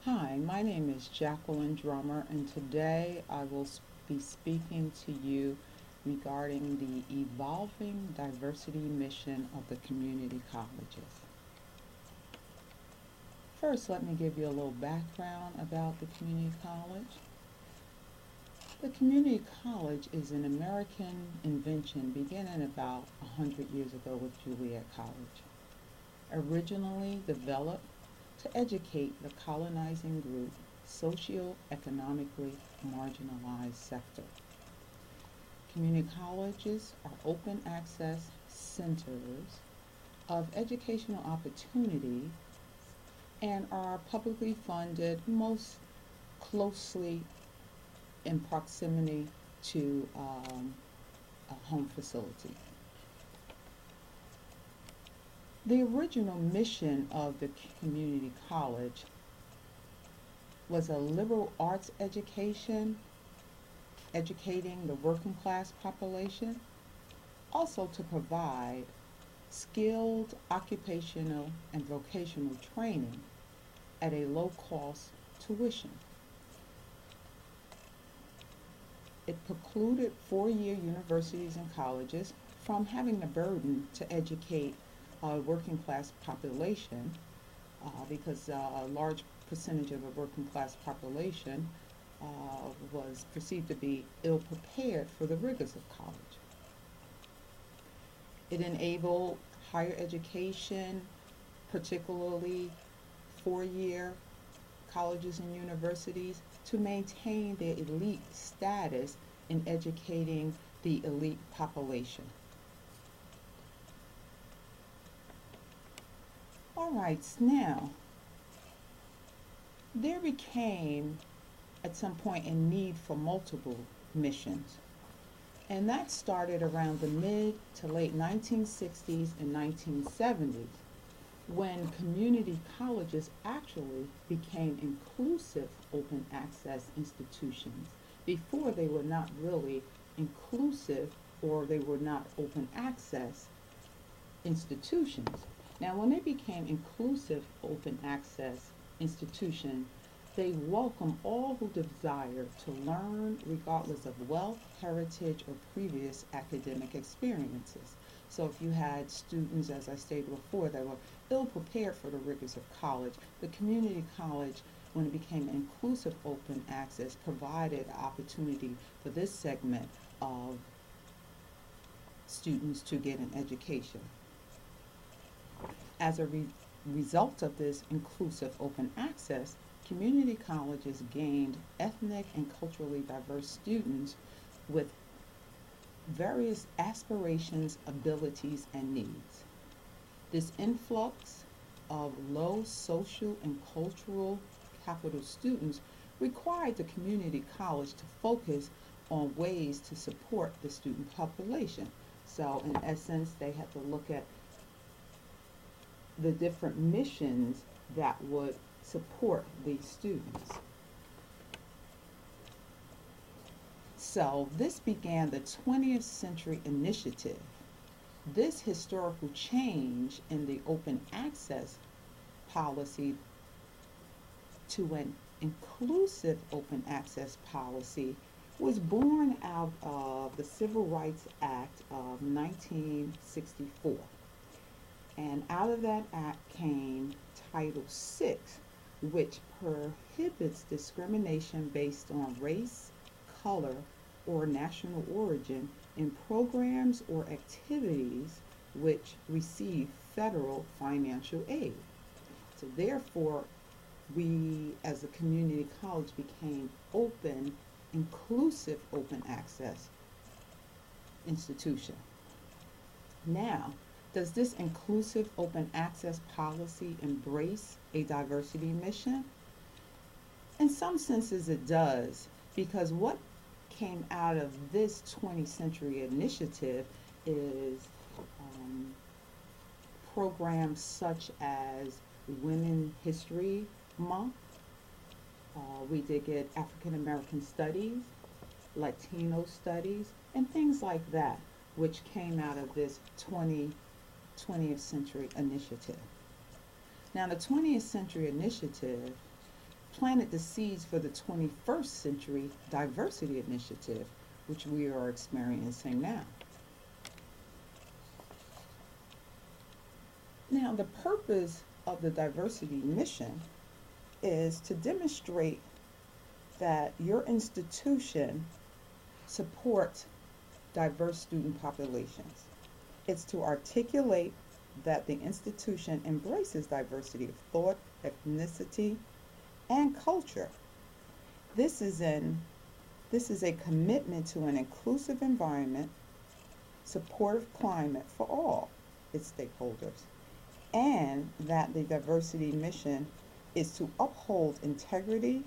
Hi, my name is Jacqueline Drummer, and today I will be speaking to you regarding the evolving diversity mission of the community colleges. First, let me give you a little background about the community college. The community college is an American invention beginning about 100 years ago with Juilliard College. Originally developed to educate the colonizing group socioeconomically marginalized sector. Community colleges are open access centers of educational opportunity and are publicly funded most closely in proximity to a home facility. The original mission of the community college was a liberal arts education, educating the working class population, also to provide skilled occupational and vocational training at a low cost tuition. It precluded four-year universities and colleges from having the burden to educate a working class population because a large percentage of the working class population was perceived to be ill prepared for the rigors of college. It enabled higher education, particularly four-year colleges and universities, to maintain their elite status in educating the elite population. All right, now there became at some point a need for multiple missions. And that started around the mid to late 1960s and 1970s when community colleges actually became inclusive open access institutions. Before, they were not really inclusive, or they were not open access institutions. Now, when they became inclusive open access institutions, they welcome all who desire to learn regardless of wealth, heritage, or previous academic experiences. So if you had students, as I stated before, that were ill prepared for the rigors of college, the community college, when it became inclusive open access, provided opportunity for this segment of students to get an education. As a result of this inclusive open access, community colleges gained ethnic and culturally diverse students with various aspirations, abilities, and needs. This influx of low social and cultural capital students required the community college to focus on ways to support the student population. So, in essence, they had to look at the different missions that would support these students. So this began the 20th Century Initiative. This historical change in the open access policy to an inclusive open access policy was born out of the Civil Rights Act of 1964. And out of that act came Title VI, which prohibits discrimination based on race, color, or national origin in programs or activities which receive federal financial aid. So therefore, we as a community college became open, inclusive open access institution. Now, does this inclusive open access policy embrace a diversity mission? In some senses it does, because what came out of this 20th century initiative is programs such as Women History Month. We did get African American Studies, Latino Studies, and things like that, which came out of this 20th Century Initiative. Now, the 20th Century Initiative planted the seeds for the 21st century diversity initiative, which we are experiencing now. Now, the purpose of the diversity mission is to demonstrate that your institution supports diverse student populations. It's to articulate that the institution embraces diversity of thought, ethnicity, and culture. This is a commitment to an inclusive environment, supportive climate for all its stakeholders, and that the diversity mission is to uphold integrity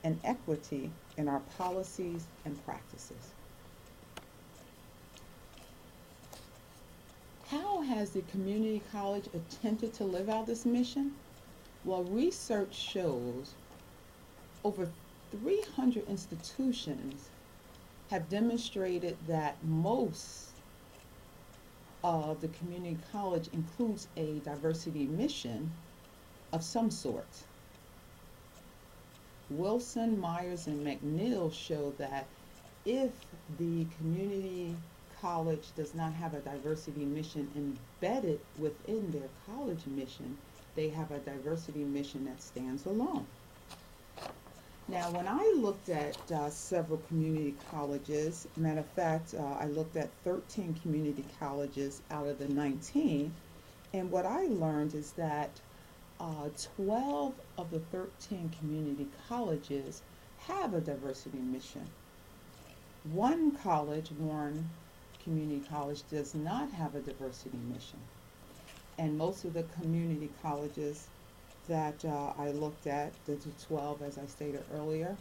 and equity in our policies and practices. How has the community college attempted to live out this mission? Well, research shows over 300 institutions have demonstrated that most of the community college includes a diversity mission of some sort. Wilson, Myers, and McNeil show that if the community college does not have a diversity mission embedded within their college mission, they have a diversity mission that stands alone. Now, when I looked at several community colleges, matter of fact, I looked at 13 community colleges out of the 19, and what I learned is that 12 of the 13 community colleges have a diversity mission. One college, Warren Community College, does not have a diversity mission. And most of the community colleges that I looked at, the 12 as I stated earlier,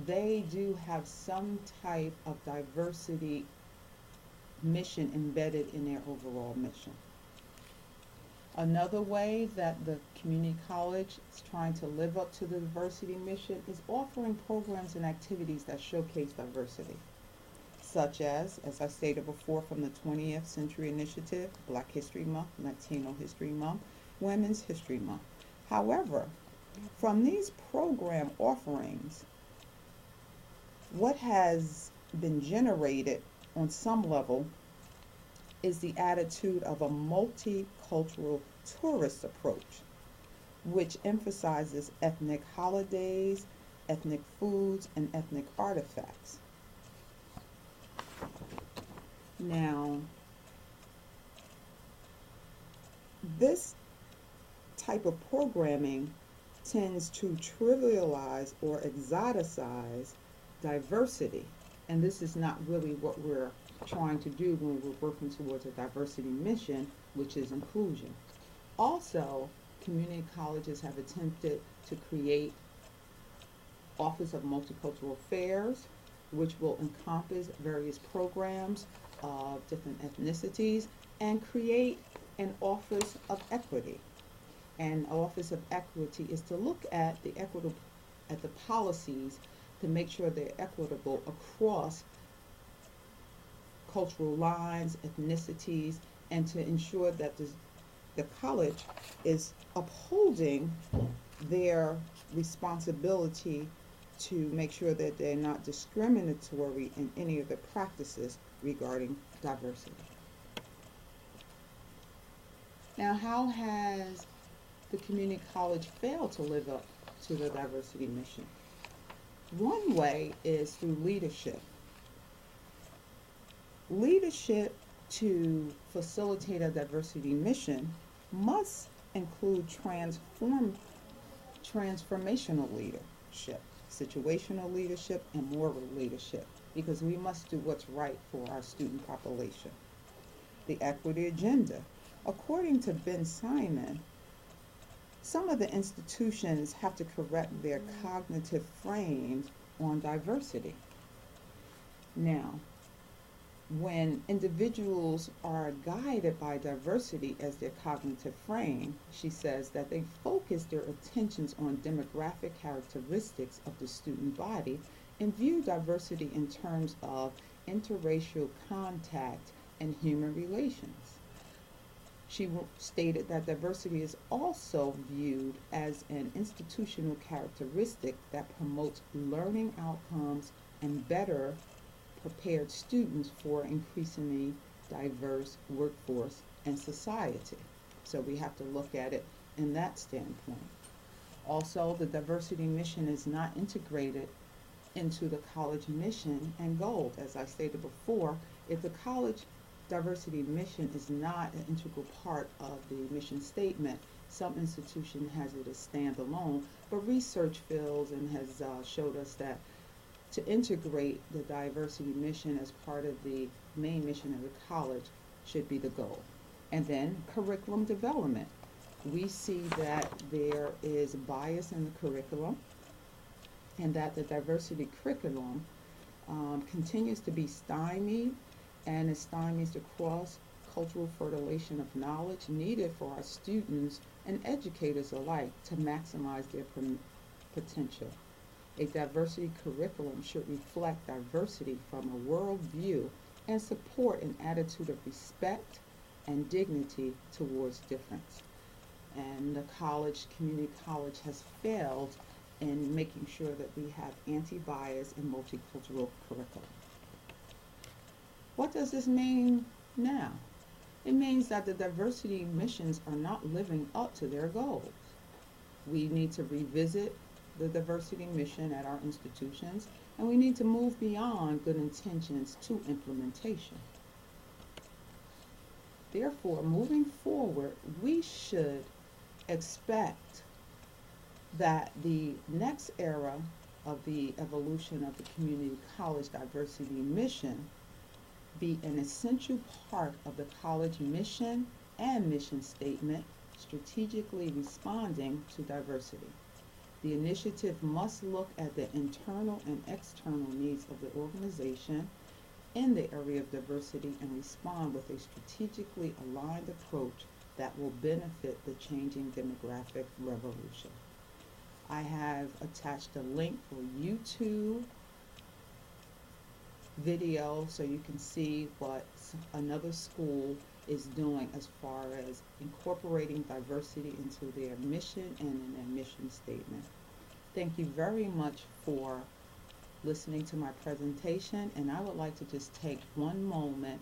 they do have some type of diversity mission embedded in their overall mission. Another way that the community college is trying to live up to the diversity mission is offering programs and activities that showcase diversity, such as I stated before, from the 20th Century Initiative, Black History Month, Latino History Month, Women's History Month. However, from these program offerings, what has been generated on some level is the attitude of a multicultural tourist approach, which emphasizes ethnic holidays, ethnic foods, and ethnic artifacts. Now, this type of programming tends to trivialize or exoticize diversity, and this is not really what we're trying to do when we're working towards a diversity mission, which is inclusion. Also, community colleges have attempted to create Office of Multicultural Affairs, which will encompass various programs of different ethnicities, and create an Office of Equity. And Office of Equity is to look at the policies to make sure they're equitable across cultural lines, ethnicities, and to ensure that the college is upholding their responsibility to make sure that they're not discriminatory in any of the practices regarding diversity. Now, how has the community college failed to live up to the diversity mission? One way is through leadership. Leadership to facilitate a diversity mission must include transformational leadership, situational leadership, and moral leadership, because we must do what's right for our student population. The equity agenda. According to Ben Simon, some of the institutions have to correct their cognitive frames on diversity. Now, when individuals are guided by diversity as their cognitive frame, she says that they focus their attentions on demographic characteristics of the student body and view diversity in terms of interracial contact and human relations. Stated that diversity is also viewed as an institutional characteristic that promotes learning outcomes and better prepared students for increasingly diverse workforce and society. So we have to look at it in that standpoint. Also, the diversity mission is not integrated into the college mission and goals. As I stated before, if the college diversity mission is not an integral part of the mission statement, some institution has it as standalone, but research feels and has showed us that to integrate the diversity mission as part of the main mission of the college should be the goal. And then curriculum development. We see that there is bias in the curriculum and that the diversity curriculum continues to be stymied, and it stymies the cross-cultural fertilization of knowledge needed for our students and educators alike to maximize their potential. A diversity curriculum should reflect diversity from a worldview and support an attitude of respect and dignity towards difference. And the community college, has failed in making sure that we have anti-bias and multicultural curriculum. What does this mean now? It means that the diversity missions are not living up to their goals. We need to revisit the diversity mission at our institutions, and we need to move beyond good intentions to implementation. Therefore, moving forward, we should expect that the next era of the evolution of the community college diversity mission be an essential part of the college mission and mission statement, strategically responding to diversity. The initiative must look at the internal and external needs of the organization in the area of diversity and respond with a strategically aligned approach that will benefit the changing demographic revolution. I have attached a link for YouTube video so you can see what another school is doing as far as incorporating diversity into their mission and in their mission statement. Thank you very much for listening to my presentation, and I would like to just take one moment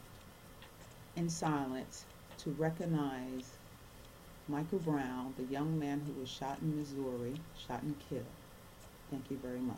in silence to recognize Michael Brown, the young man who was shot in Missouri, shot and killed. Thank you very much.